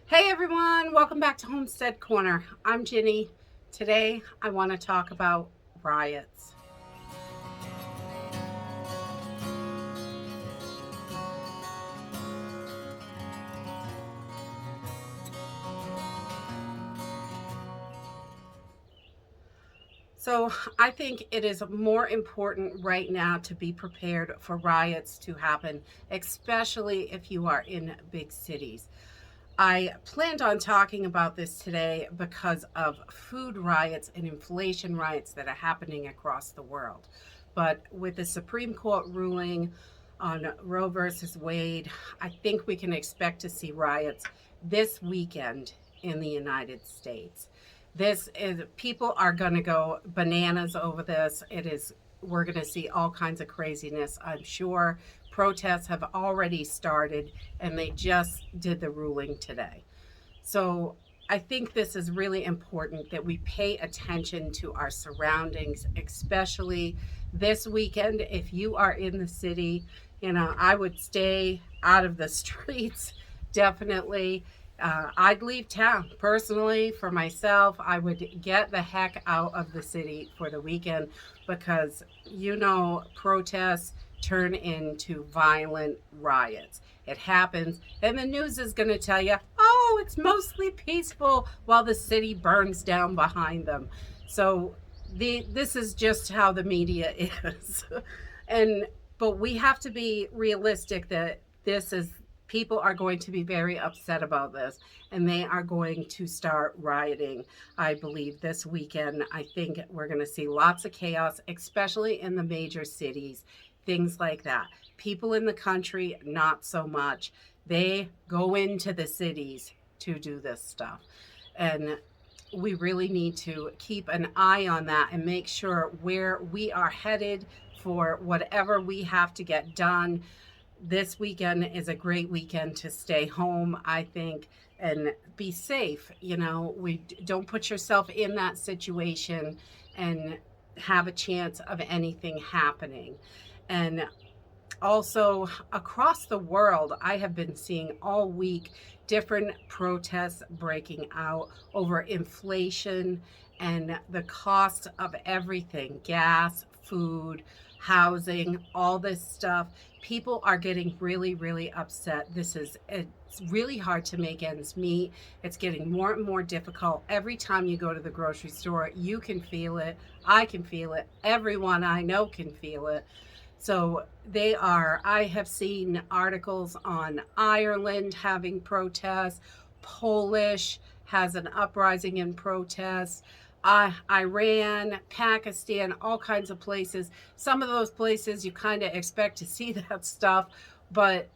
Hey everyone, welcome back to Homestead Corner. I'm Ginny. Today I want to talk about riots. So I think it is more important right now to be prepared for riots to happen, especially if you are in big cities. I planned on talking about this today because of food riots and inflation riots that are happening across the world. But with the Supreme Court ruling on Roe versus Wade, I think we can expect to see riots this weekend in the United States. This is People are going to go bananas over this. We're going to see all kinds of craziness, I'm sure. Protests have already started and they just did the ruling today. So I think this is really important that we pay attention to our surroundings, especially this weekend. If you are in the city, I would stay out of the streets, definitely. I'd leave town personally for myself. I would get the heck out of the city for the weekend because, protests turn into violent riots. It happens, and the news is going to tell you, oh, it's mostly peaceful while the city burns down behind them. So this is just how the media is. and but we have to be realistic that this is people are going to be very upset about this and they are going to start rioting. I believe this weekend, I think we're going to see lots of chaos, especially in the major cities, things like that. People in the country, not so much. They go into the cities to do this stuff. And we really need to keep an eye on that and make sure where we are headed for whatever we have to get done. This weekend is a great weekend to stay home, I think, and be safe. We don't put yourself in that situation and have a chance of anything happening. And also across the world, I have been seeing all week different protests breaking out over inflation and the cost of everything: gas, food, housing, all this stuff. People are getting really, really upset. It's really hard to make ends meet. It's getting more and more difficult. Every time you go to the grocery store, you can feel it. I can feel it. Everyone I know can feel it. I have seen articles on Ireland having protests, Polish has an uprising in protest, Iran, Pakistan, all kinds of places. Some of those places you kind of expect to see that stuff, but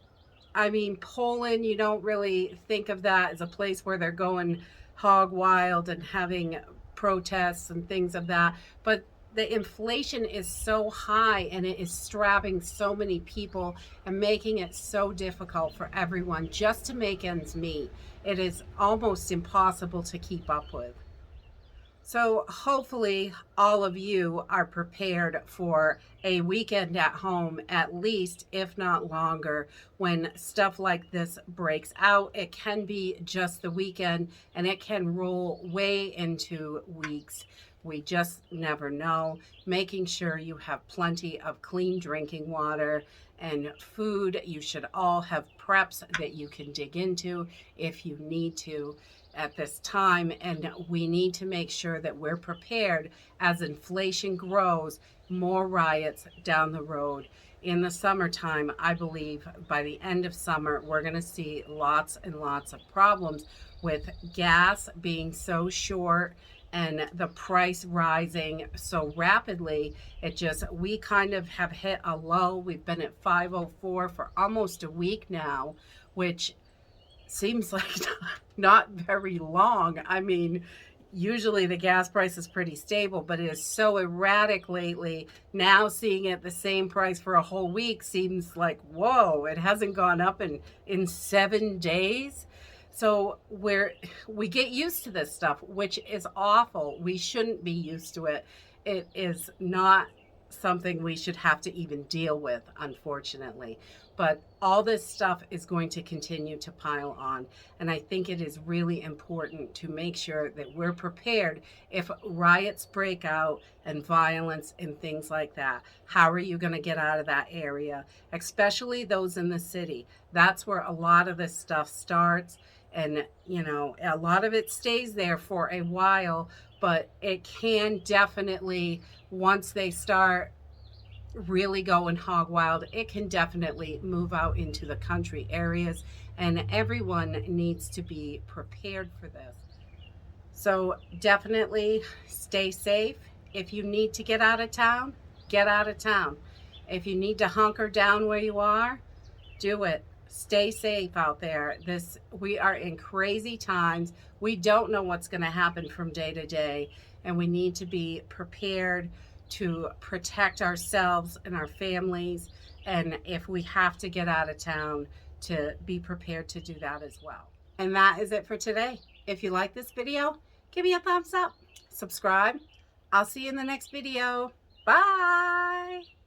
I mean, Poland, you don't really think of that as a place where they're going hog wild and having protests and things of that. But the inflation is so high and it is strapping so many people and making it so difficult for everyone just to make ends meet. It is almost impossible to keep up with. So, hopefully, all of you are prepared for a weekend at home, at least, if not longer, when stuff like this breaks out. It can be just the weekend and it can roll way into weeks. We just never know. Making sure you have plenty of clean drinking water and food. You should all have preps that you can dig into if you need to at this time, and we need to make sure that we're prepared as inflation grows, more riots down the road. In the summertime, I believe by the end of summer, we're going to see lots and lots of problems with gas being so short and the price rising so rapidly. We kind of have hit a low. We've been at 504 for almost a week now, which seems like not very long. I mean, usually the gas price is pretty stable, but it is so erratic lately. Now seeing it the same price for a whole week seems like, whoa, it hasn't gone up in 7 days. So we get used to this stuff, which is awful. We shouldn't be used to it. It is not something we should have to even deal with, unfortunately. but all this stuff is going to continue to pile on. And I think it is really important to make sure that we're prepared if riots break out and violence and things like that. How are you going to get out of that area, especially those in the city? That's where a lot of this stuff starts. And, you know, a lot of it stays there for a while, but it can definitely, once they start really going hog wild, it can definitely move out into the country areas, and everyone needs to be prepared for this. So definitely stay safe. If you need to get out of town, get out of town. If you need to hunker down where you are, do it. Stay safe out there. We are in crazy times. We don't know what's going to happen from day to day, and we need to be prepared to protect ourselves and our families. And if we have to get out of town, to be prepared to do that as well. And that is it for today. If you like this video, give me a thumbs up, subscribe. I'll see you in the next video. Bye.